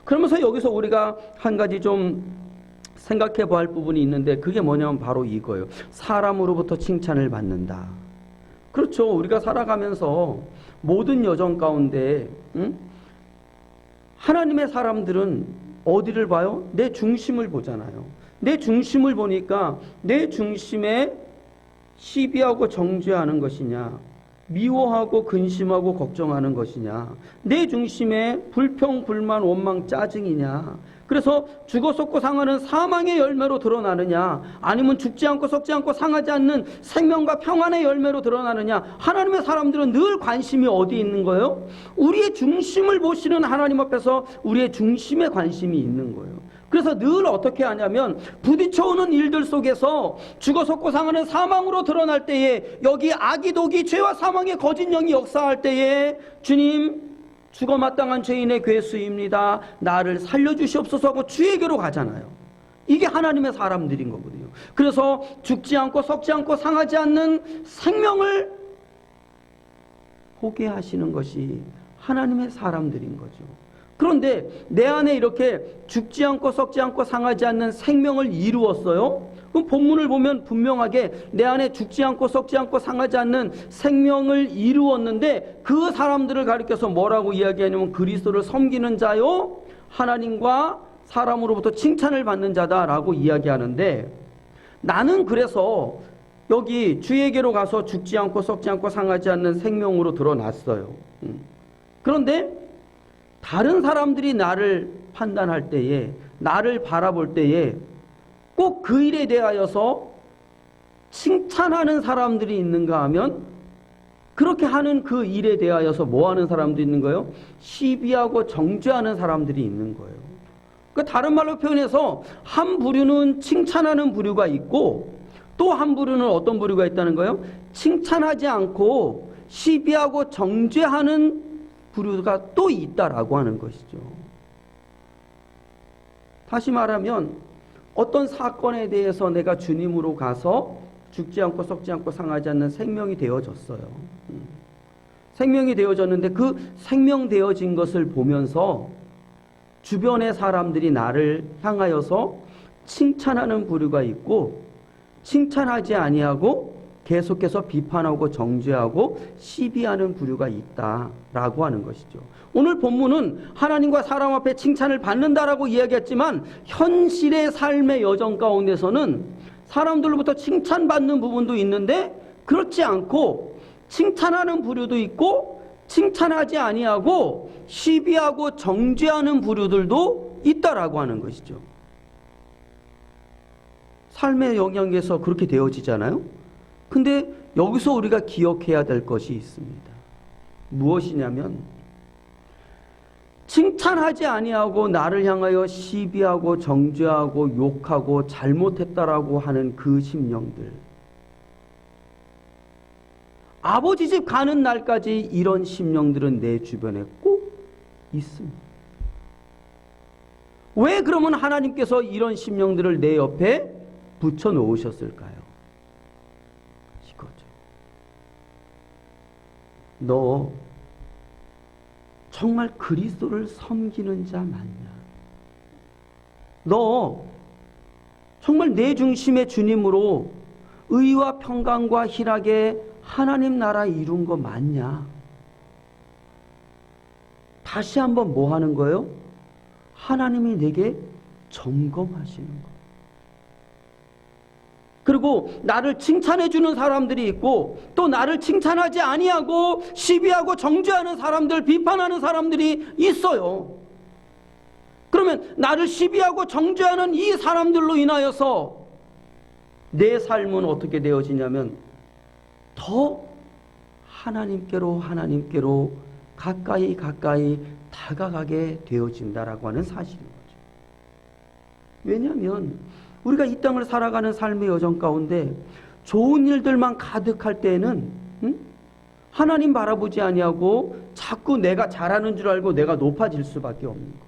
그러면서 여기서 우리가 한 가지 좀 생각해 봐야 할 부분이 있는데, 그게 뭐냐면 바로 이거예요. 사람으로부터 칭찬을 받는다. 그렇죠. 우리가 살아가면서 모든 여정 가운데 하나님의 사람들은 어디를 봐요? 내 중심을 보잖아요. 내 중심을 보니까 내 중심에 시비하고 정죄하는 것이냐, 미워하고 근심하고 걱정하는 것이냐, 내 중심에 불평, 불만, 원망, 짜증이냐, 그래서 죽어 썩고 상하는 사망의 열매로 드러나느냐, 아니면 죽지 않고 썩지 않고 상하지 않는 생명과 평안의 열매로 드러나느냐. 하나님의 사람들은 늘 관심이 어디 있는 거예요? 우리의 중심을 보시는 하나님 앞에서 우리의 중심에 관심이 있는 거예요. 그래서 늘 어떻게 하냐면, 부딪혀오는 일들 속에서 죽어 썩고 상하는 사망으로 드러날 때에, 여기 악이 독이 죄와 사망의 거짓 영이 역사할 때에, 주님 죽어 마땅한 죄인의 괴수입니다, 나를 살려주시옵소서 하고 주에게로 가잖아요. 이게 하나님의 사람들인 거거든요. 그래서 죽지 않고 썩지 않고 상하지 않는 생명을 포기하시는 것이 하나님의 사람들인 거죠. 그런데 내 안에 이렇게 죽지 않고 썩지 않고 상하지 않는 생명을 이루었어요. 그럼 본문을 보면 분명하게 내 안에 죽지 않고 썩지 않고 상하지 않는 생명을 이루었는데, 그 사람들을 가리켜서 뭐라고 이야기하냐면 그리스도를 섬기는 자요, 하나님과 사람으로부터 칭찬을 받는 자다라고 이야기하는데, 나는 그래서 여기 주에게로 가서 죽지 않고 썩지 않고 상하지 않는 생명으로 드러났어요. 그런데 다른 사람들이 나를 판단할 때에, 나를 바라볼 때에 꼭 그 일에 대하여서 칭찬하는 사람들이 있는가 하면, 그렇게 하는 그 일에 대하여서 뭐 하는 사람도 있는 거예요? 시비하고 정죄하는 사람들이 있는 거예요. 그러니까 다른 말로 표현해서 한 부류는 칭찬하는 부류가 있고, 또 한 부류는 어떤 부류가 있다는 거예요? 칭찬하지 않고 시비하고 정죄하는 부류가 또 있다라고 하는 것이죠. 다시 말하면 어떤 사건에 대해서 내가 주님으로 가서 죽지 않고 썩지 않고 상하지 않는 생명이 되어졌어요. 생명이 되어졌는데 그 생명 되어진 것을 보면서 주변의 사람들이 나를 향하여서 칭찬하는 부류가 있고, 칭찬하지 아니하고 계속해서 비판하고 정죄하고 시비하는 부류가 있다라고 하는 것이죠. 오늘 본문은 하나님과 사람 앞에 칭찬을 받는다라고 이야기했지만, 현실의 삶의 여정 가운데서는 사람들로부터 칭찬받는 부분도 있는데, 그렇지 않고 칭찬하는 부류도 있고, 칭찬하지 아니하고 시비하고 정죄하는 부류들도 있다라고 하는 것이죠. 삶의 영역에서 그렇게 되어지잖아요. 근데 여기서 우리가 기억해야 될 것이 있습니다. 무엇이냐면, 칭찬하지 아니하고 나를 향하여 시비하고 정죄하고 욕하고 잘못했다라고 하는 그 심령들, 아버지 집 가는 날까지 이런 심령들은 내 주변에 꼭 있습니다. 왜 그러면 하나님께서 이런 심령들을 내 옆에 붙여 놓으셨을까요? 이거죠. 너 정말 그리스도를 섬기는 자 맞냐? 너 정말 내 중심의 주님으로 의와 평강과 희락의 하나님 나라 이룬 거 맞냐? 다시 한번 뭐 하는 거예요? 하나님이 내게 점검하시는 거. 그리고 나를 칭찬해 주는 사람들이 있고, 또 나를 칭찬하지 아니하고 시비하고 정죄하는 사람들, 비판하는 사람들이 있어요. 그러면 나를 시비하고 정죄하는 이 사람들로 인하여서 내 삶은 어떻게 되어지냐면, 더 하나님께로 가까이 다가가게 되어진다라고 하는 사실인 거죠. 왜냐하면 우리가 이 땅을 살아가는 삶의 여정 가운데 좋은 일들만 가득할 때에는 하나님 바라보지 아니하고 자꾸 내가 잘하는 줄 알고 내가 높아질 수밖에 없는 거예요.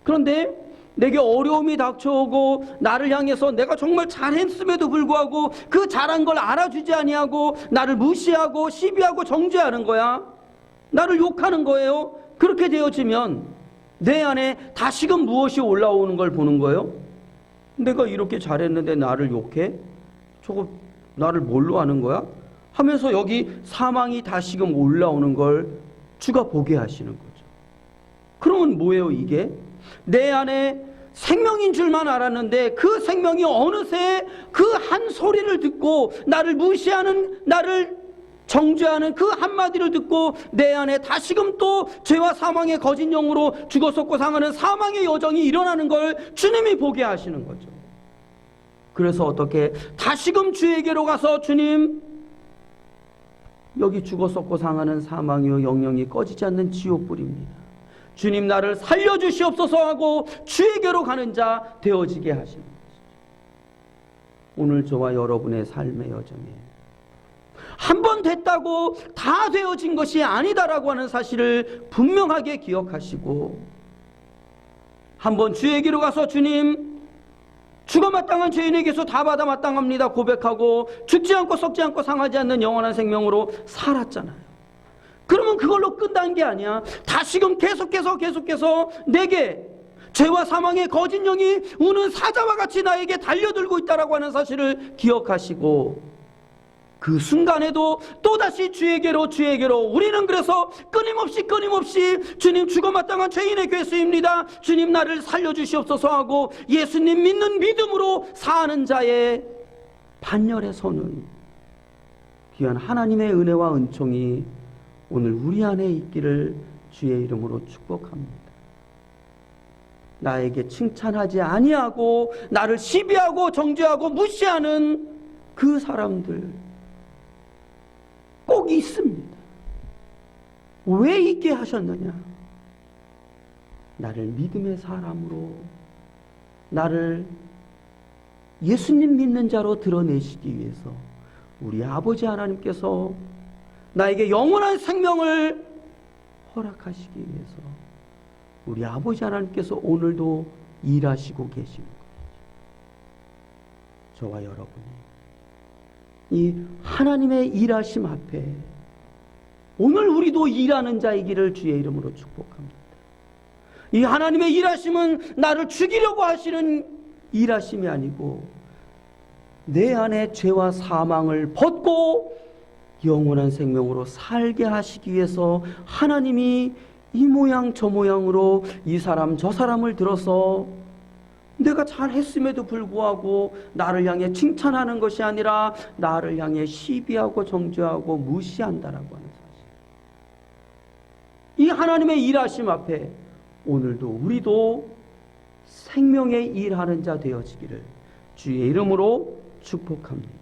그런데 내게 어려움이 닥쳐오고 나를 향해서 내가 정말 잘했음에도 불구하고 그 잘한 걸 알아주지 아니하고 나를 무시하고 시비하고 정죄하는 거야. 나를 욕하는 거예요. 그렇게 되어지면 내 안에 다시금 무엇이 올라오는 걸 보는 거예요? 내가 이렇게 잘했는데 나를 욕해? 저거 나를 뭘로 하는 거야? 하면서 여기 사망이 다시금 올라오는 걸 주가 보게 하시는 거죠. 그러면 뭐예요 이게? 내 안에 생명인 줄만 알았는데 그 생명이 어느새 그 한 소리를 듣고 나를 무시하는, 나를 정죄하는 그 한마디를 듣고 내 안에 다시금 또 죄와 사망의 거짓 영으로 죽어 썩고 상하는 사망의 여정이 일어나는 걸 주님이 보게 하시는 거죠. 그래서 어떻게 다시금 주에게로 가서 주님, 여기 죽어 썩고 상하는 사망이요 영영이 꺼지지 않는 지옥불입니다. 주님 나를 살려주시옵소서 하고 주에게로 가는 자 되어지게 하시는 것이죠. 오늘 저와 여러분의 삶의 여정에 한 번 됐다고 다 되어진 것이 아니다라고 하는 사실을 분명하게 기억하시고 한 번 주에게로 가서 주님, 죽어 마땅한 죄인에게서 다 받아 마땅합니다 고백하고 죽지 않고 썩지 않고 상하지 않는 영원한 생명으로 살았잖아요. 그러면 그걸로 끝난 게 아니야. 다시금 계속해서 내게 죄와 사망의 거짓 영이 우는 사자와 같이 나에게 달려들고 있다라고 하는 사실을 기억하시고 그 순간에도 또다시 주에게로 우리는 그래서 끊임없이 주님 죽어 마땅한 죄인의 괴수입니다. 주님 나를 살려주시옵소서 하고 예수님 믿는 믿음으로 사는 자의 반열에 서는 귀한 하나님의 은혜와 은총이 오늘 우리 안에 있기를 주의 이름으로 축복합니다. 나에게 칭찬하지 아니하고 나를 시비하고 정죄하고 무시하는 그 사람들 꼭 있습니다. 왜 있게 하셨느냐? 나를 믿음의 사람으로, 나를 예수님 믿는 자로 드러내시기 위해서 우리 아버지 하나님께서 나에게 영원한 생명을 허락하시기 위해서 우리 아버지 하나님께서 오늘도 일하시고 계시는 거예요. 저와 여러분이 이 하나님의 일하심 앞에 오늘 우리도 일하는 자이기를 주의 이름으로 축복합니다. 이 하나님의 일하심은 나를 죽이려고 하시는 일하심이 아니고 내 안에 죄와 사망을 벗고 영원한 생명으로 살게 하시기 위해서 하나님이 이 모양 저 모양으로 이 사람 저 사람을 들어서 내가 잘했음에도 불구하고 나를 향해 칭찬하는 것이 아니라 나를 향해 시비하고 정죄하고 무시한다라고 하는 사실. 이 하나님의 일하심 앞에 오늘도 우리도 생명의 일하는 자 되어지기를 주의 이름으로 축복합니다.